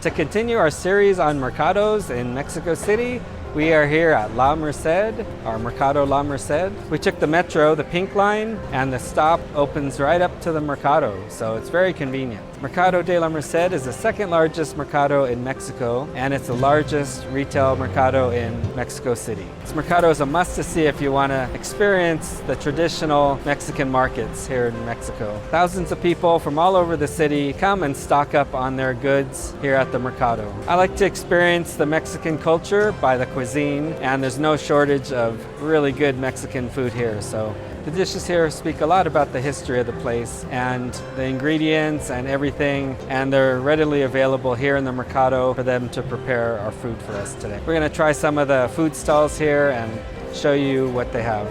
To continue our series on mercados in Mexico City, we are here at La Merced, our Mercado La Merced. We took the metro, the pink line, and the stop opens right up to the mercado, so it's very convenient. Mercado de la Merced is the second largest mercado in Mexico, and it's the largest retail mercado in Mexico City. This mercado is a must-to-see if you want to experience the traditional Mexican markets here in Mexico. Thousands of people from all over the city come and stock up on their goods here at the mercado. I like to experience the Mexican culture by the cuisine, and there's no shortage of really good Mexican food here. So the dishes here speak a lot about the history of the place and the ingredients and everything, and they're readily available here in the mercado for them to prepare our food for us today. We're going to try some of the food stalls here and show you what they have.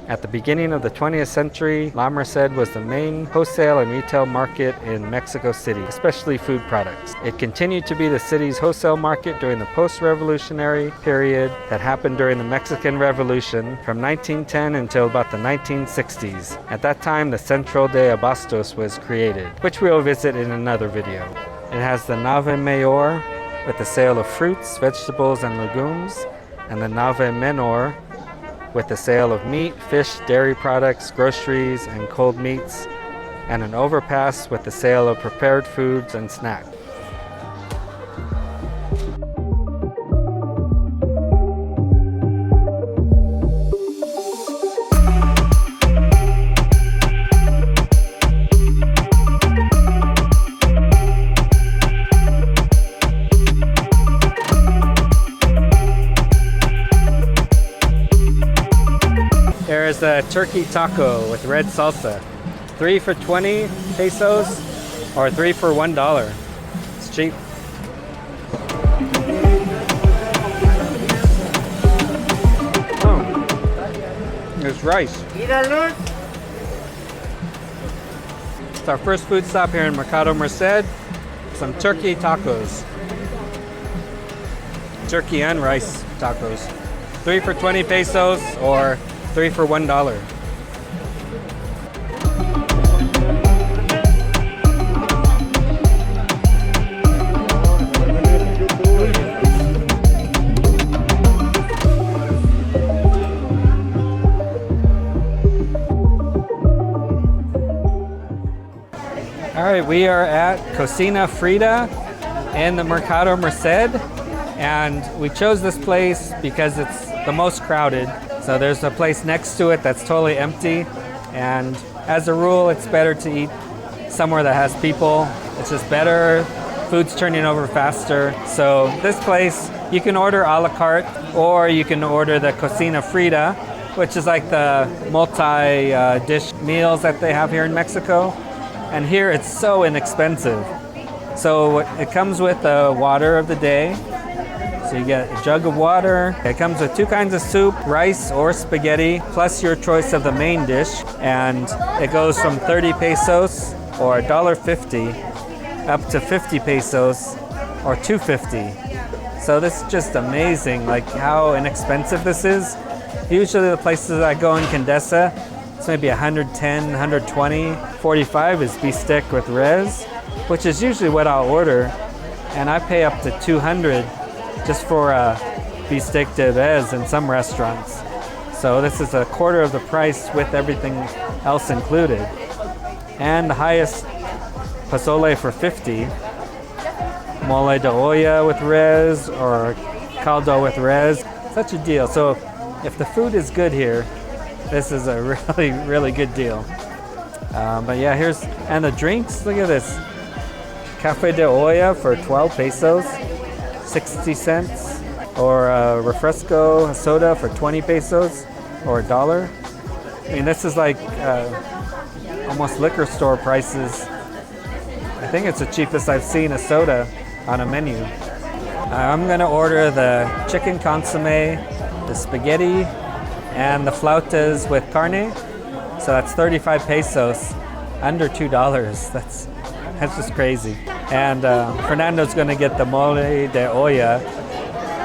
At the beginning of the 20th century, La Merced was the main wholesale and retail market in Mexico City, especially food products. It continued to be the city's wholesale market during the post-revolutionary period that happened during the Mexican Revolution from 1910 until about the 1960s. At that time, the Centro de Abastos was created, which we'll visit in another video. It has the Nave Mayor with the sale of fruits, vegetables, and legumes, and the Nave Menor with the sale of meat, fish, dairy products, groceries, and cold meats, and an overpass with the sale of prepared foods and snacks. There's a turkey taco with red salsa. 3 for 20 pesos or 3 for $1. It's cheap. Oh, there's rice. It's our first food stop here in Mercado Merced. Some turkey tacos. Turkey and rice tacos. 3 for 20 pesos or 3 for $1. All right, we are at Cocina Frida in the Mercado Merced, and we chose this place because it's the most crowded. So there's a place next to it that's totally empty, and as a rule, it's better to eat somewhere that has people. It's just better. Food's turning over faster. So this place, you can order a la carte, or you can order the Cocina Frida, which is like the multi-dish meals that they have here in Mexico. And here it's so inexpensive. So it comes with the water of the day. So you get a jug of water. It comes with 2 kinds of soup, rice or spaghetti, plus your choice of the main dish. And it goes from 30 pesos or $1.50 up to 50 pesos or $2.50. So this is just amazing, like how inexpensive this is. Usually the places I go in Condesa, it's maybe 110, 120. 45 is beefsteak with res, which is usually what I'll order. And I pay up to 200 just for a beefsteak de res in some restaurants. So this is a quarter of the price with everything else included. And the highest pozole for 50. Mole de olla with res or caldo with res. Such a deal. So if the food is good here, this is a really, really good deal. But yeah, and the drinks, look at this. Cafe de olla for 12 pesos. 60 cents, or a refresco, a soda for 20 pesos or $1. I mean, this is like almost liquor store prices. I think it's the cheapest I've seen a soda on a menu. I'm gonna order the chicken consomme, the spaghetti, and the flautas with carne. So that's 35 pesos, under $2. That's just crazy. And Fernando's gonna get the mole de olla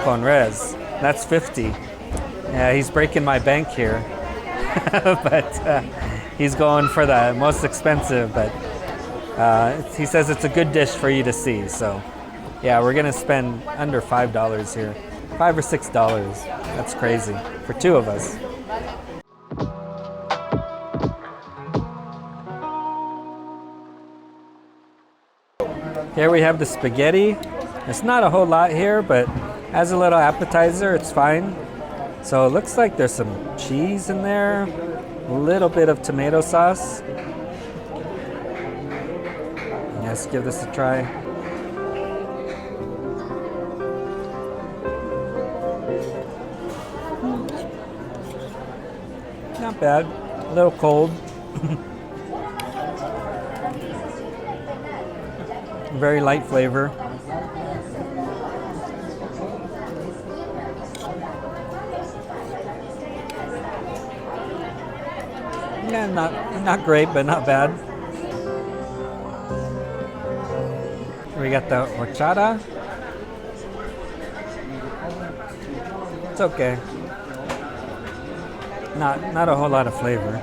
con res. That's 50. Yeah, he's breaking my bank here. But he's going for the most expensive, but he says it's a good dish for you to see. So yeah, we're gonna spend under $5 here. $5 or $6. That's crazy for two of us. Here we have the spaghetti. It's not a whole lot here, but as a little appetizer, it's fine. So it looks like there's some cheese in there, a little bit of tomato sauce. Let's give this a try. Not bad, a little cold. Very light flavor. Yeah, not great, but not bad. We got the horchata. It's okay. Not a whole lot of flavor.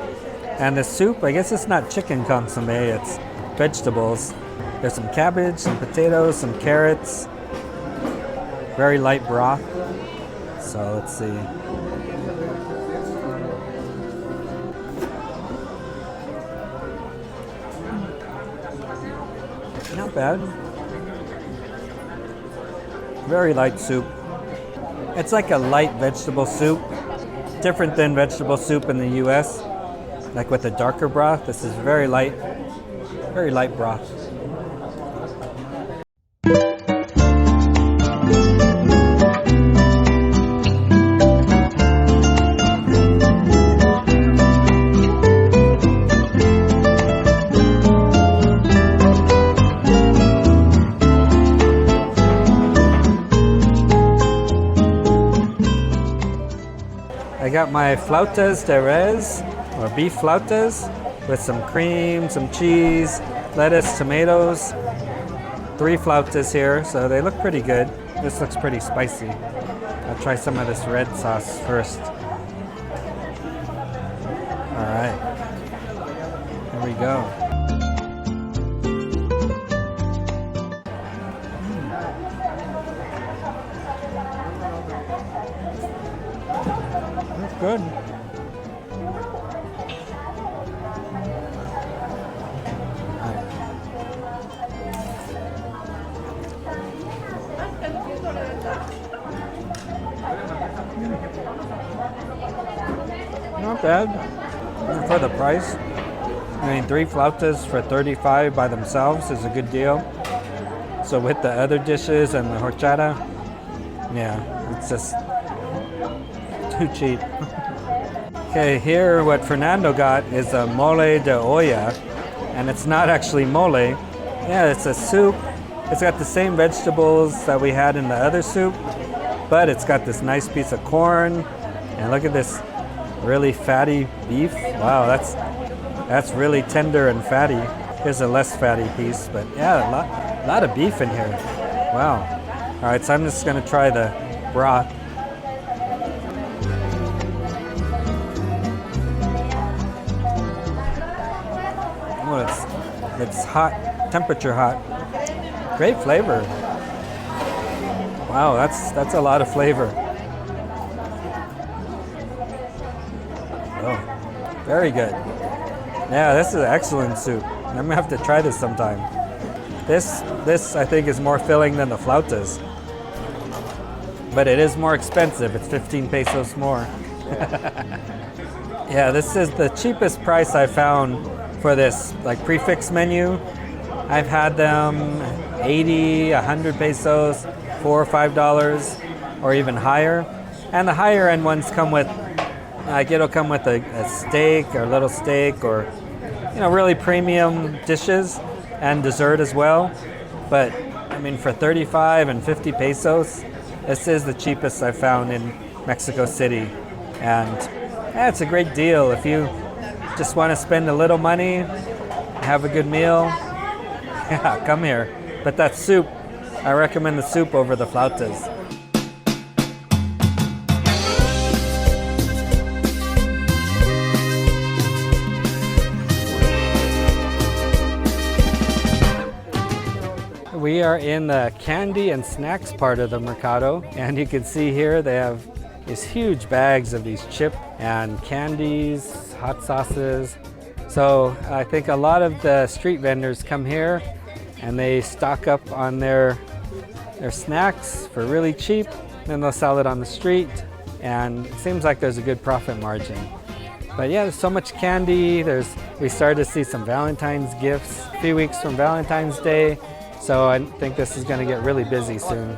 And the soup, I guess it's not chicken consomme, it's vegetables. There's some cabbage, some potatoes, some carrots. Very light broth. So let's see. Not bad. Very light soup. It's like a light vegetable soup. Different than vegetable soup in the US. Like with a darker broth. This is very light broth. I got my flautas de res, or beef flautas, with some cream, some cheese, lettuce, tomatoes. 3 flautas here, so they look pretty good. This looks pretty spicy. I'll try some of this red sauce first. All right, here we go. Good. Not bad for the price. I mean, 3 flautas for $35 by themselves is a good deal. So with the other dishes and the horchata, yeah, it's just too cheap. Okay, here what Fernando got is a mole de olla, and it's not actually mole. Yeah, it's a soup. It's got the same vegetables that we had in the other soup, but it's got this nice piece of corn, and look at this really fatty beef. Wow, that's really tender and fatty. Here's a less fatty piece, but yeah, a lot of beef in here. Wow. All right, so I'm just gonna try the broth. It's hot, temperature hot. Great flavor. Wow, that's a lot of flavor. Oh, very good. Yeah, this is an excellent soup. I'm gonna have to try this sometime. This I think is more filling than the flautas. But it is more expensive. It's 15 pesos more. Yeah, this is the cheapest price I found for this like prefix menu. I've had them 80, 100 pesos, $4 or $5, or even higher. And the higher end ones come with, like it'll come with a steak or a little steak, or really premium dishes and dessert as well. But I mean, for 35 and 50 pesos, this is the cheapest I've found in Mexico City. And yeah, it's a great deal if you just want to spend a little money, have a good meal. Yeah, come here. But that soup, I recommend the soup over the flautas. We are in the candy and snacks part of the Mercado, and you can see here they have these huge bags of these chip and candies, hot sauces. So I think a lot of the street vendors come here and they stock up on their snacks for really cheap, then they'll sell it on the street, and it seems like there's a good profit margin. But yeah, there's so much candy. We started to see some Valentine's gifts a few weeks from Valentine's Day, so I think this is going to get really busy soon.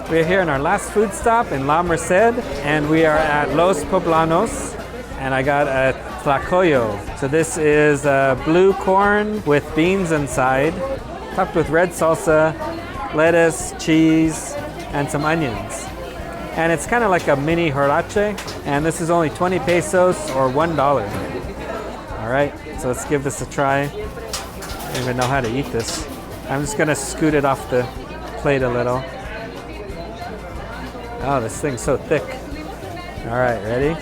We're here in our last food stop in La Merced, and we are at Los Poblanos, and I got a tlacoyo. So this is blue corn with beans inside, topped with red salsa, lettuce, cheese, and some onions. And it's kind of like a mini huarache, and this is only 20 pesos or $1. All right, so let's give this a try. I don't even know how to eat this. I'm just gonna scoot it off the plate a little. Oh, this thing's so thick. All right, ready?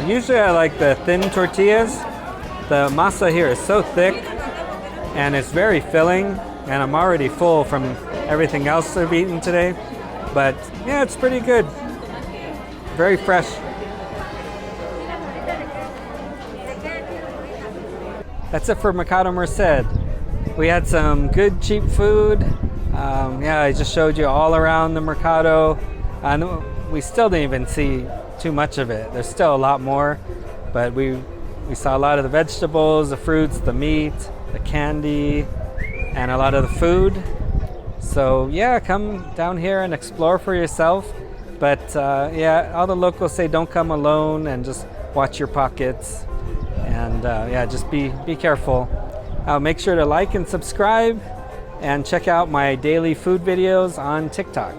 Usually I like the thin tortillas. The masa here is so thick and it's very filling, and I'm already full from everything else I've eaten today. But yeah, it's pretty good. Very fresh. That's it for Mercado Merced. We had some good cheap food. Yeah, I just showed you all around the Mercado. We still didn't even see too much of it. There's still a lot more, but we saw a lot of the vegetables, the fruits, the meat, the candy, and a lot of the food. So yeah, come down here and explore for yourself. But yeah, all the locals say don't come alone and just watch your pockets. And yeah, just be careful. Make sure to like and subscribe, and check out my daily food videos on TikTok.